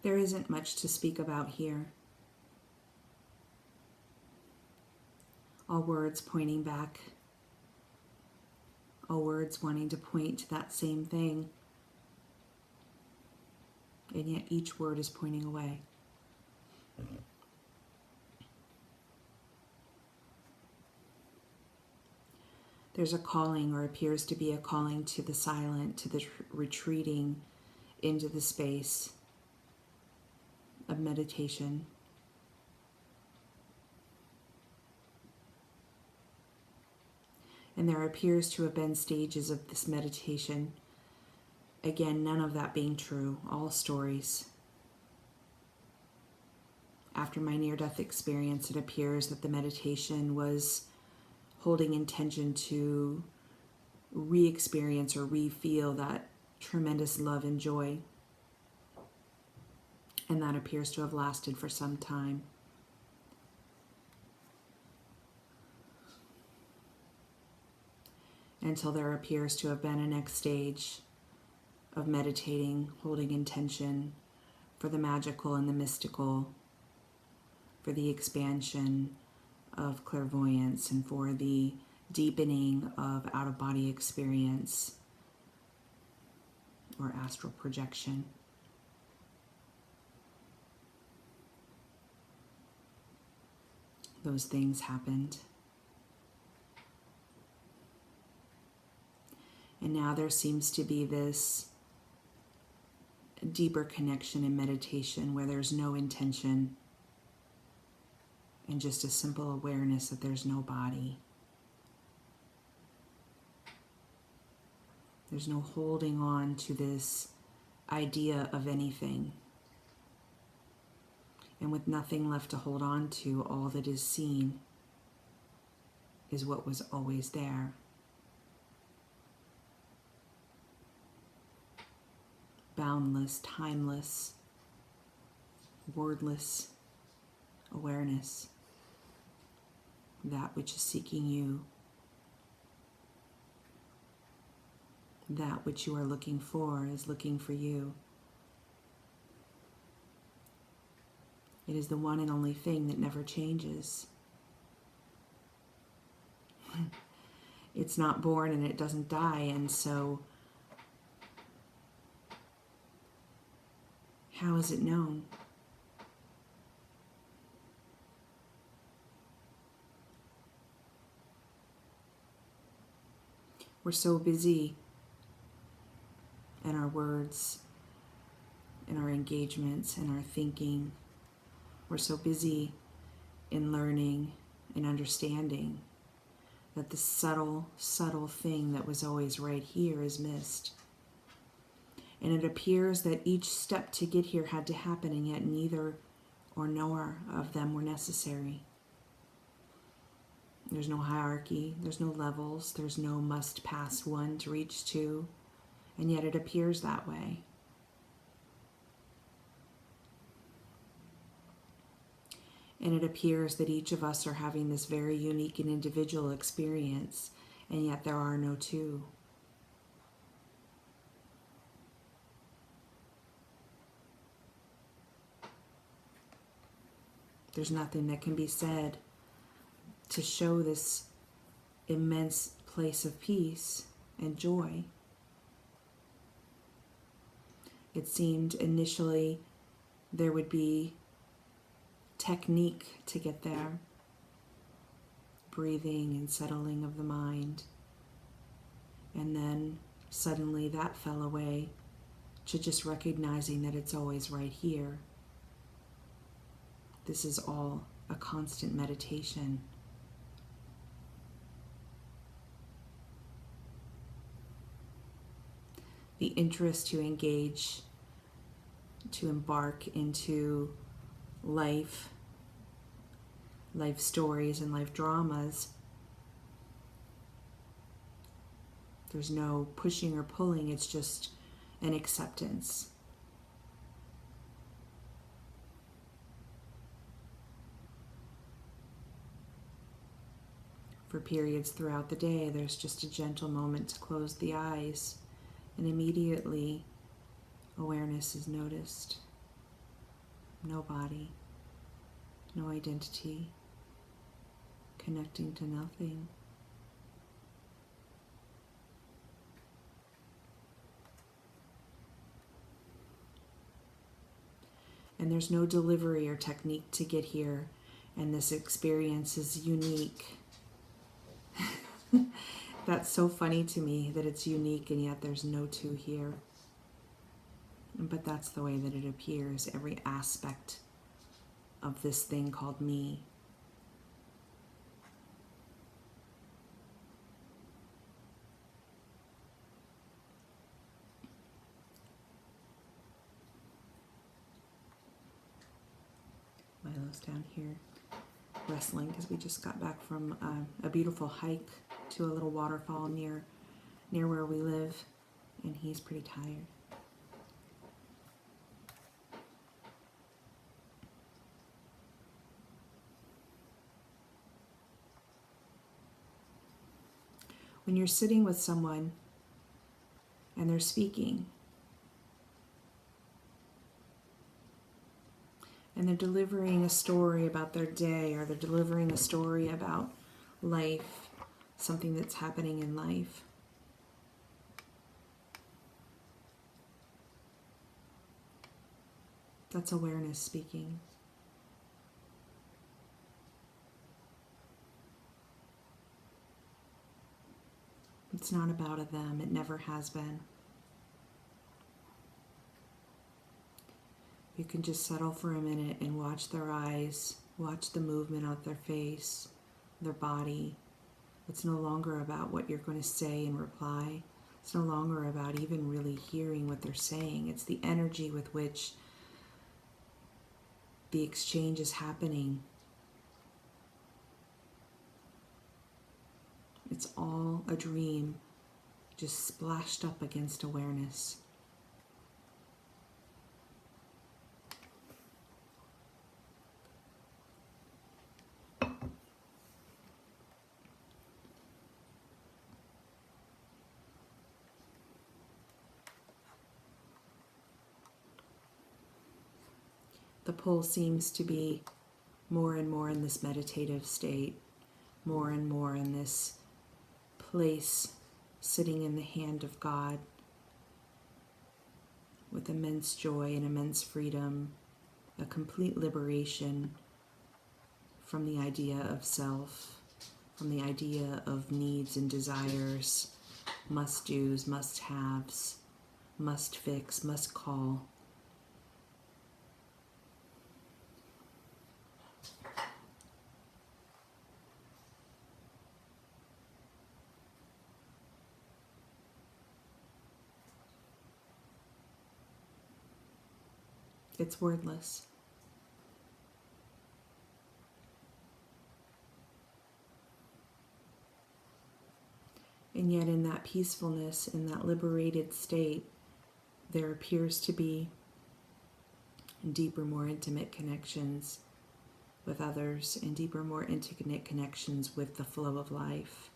There isn't much to speak about here. All words pointing back, all words wanting to point to that same thing, and yet each word is pointing away. There's a calling, or appears to be a calling, to the silent, to the retreating into the space of meditation. And there appears to have been stages of this meditation. Again, none of that being true, all stories. After my near-death experience, it appears that the meditation was holding intention to re-experience or re-feel that tremendous love and joy. And that appears to have lasted for some time. Until there appears to have been a next stage of meditating, holding intention for the magical and the mystical, for the expansion of clairvoyance, and for the deepening of out-of-body experience or astral projection. Those things happened. And now there seems to be this deeper connection in meditation where there's no intention and just a simple awareness that there's no body. There's no holding on to this idea of anything. And with nothing left to hold on to, all that is seen is what was always there. Boundless, timeless, wordless awareness. That which is seeking you. That which you are looking for is looking for you. It is the one and only thing that never changes. It's not born and it doesn't die, and so how is it known? We're so busy in our words, in our engagements, in our thinking. We're so busy in learning and understanding that the subtle, subtle thing that was always right here is missed. And it appears that each step to get here had to happen, and yet neither or nor of them were necessary. There's no hierarchy, there's no levels, there's no must pass one to reach two, and yet it appears that way. And it appears that each of us are having this very unique and individual experience, and yet there are no two. There's nothing that can be said to show this immense place of peace and joy. It seemed initially there would be technique to get there, breathing and settling of the mind, and then suddenly that fell away to just recognizing that it's always right here. This is all a constant meditation. The interest to engage, to embark into life stories and life dramas. There's no pushing or pulling, it's just an acceptance. For periods throughout the day, there's just a gentle moment to close the eyes, and immediately awareness is noticed. no body, no identity, connecting to nothing. And there's no delivery or technique to get here, and this experience is unique. That's so funny to me that it's unique and yet there's no two here. But that's the way that it appears, every aspect of this thing called me. Milo's down here wrestling because we just got back from a beautiful hike to a little waterfall near where we live, and he's pretty tired. When you're sitting with someone and they're speaking and they're delivering a story about their day, or they're delivering a story about life, something that's happening in life, that's awareness speaking. It's not about a them. It never has been. You can just settle for a minute and watch their eyes, watch the movement of their face, their body. It's no longer about what you're going to say in reply. It's no longer about even really hearing what they're saying. It's the energy with which the exchange is happening. It's all a dream just splashed up against awareness. The pull seems to be more and more in this meditative state, more and more in this place sitting in the hand of God with immense joy and immense freedom, a complete liberation from the idea of self, from the idea of needs and desires, must-dos, must-haves, must fix, must call. It's wordless. And yet in that peacefulness, in that liberated state, there appears to be deeper, more intimate connections with others, and deeper, more intimate connections with the flow of life.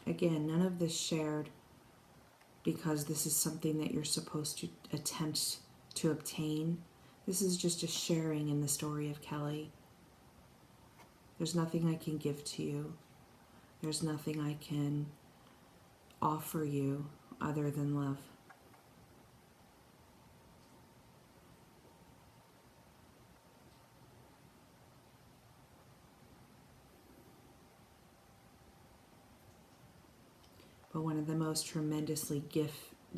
Again, none of this shared because this is something that you're supposed to attempt to obtain. This is just a sharing in the story of Kelly. There's nothing I can give to you. There's nothing I can offer you other than love. But one of the most tremendously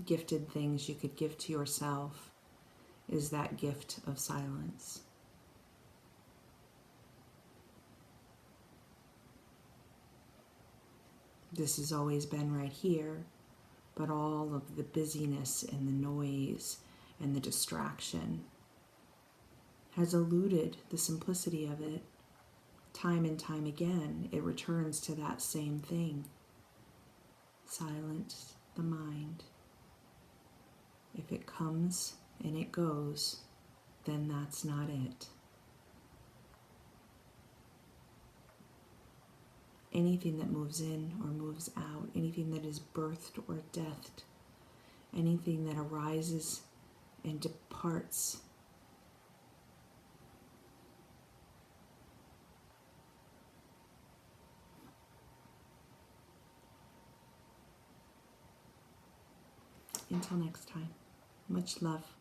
gifted things you could give to yourself is that gift of silence. This has always been right here, but all of the busyness and the noise and the distraction has eluded the simplicity of it. Time and time again, it returns to that same thing. Silence the mind. If it comes and it goes, then that's not it. anything that moves in or moves out, anything that is birthed or deathed, anything that arises and departs. Until next time, much love.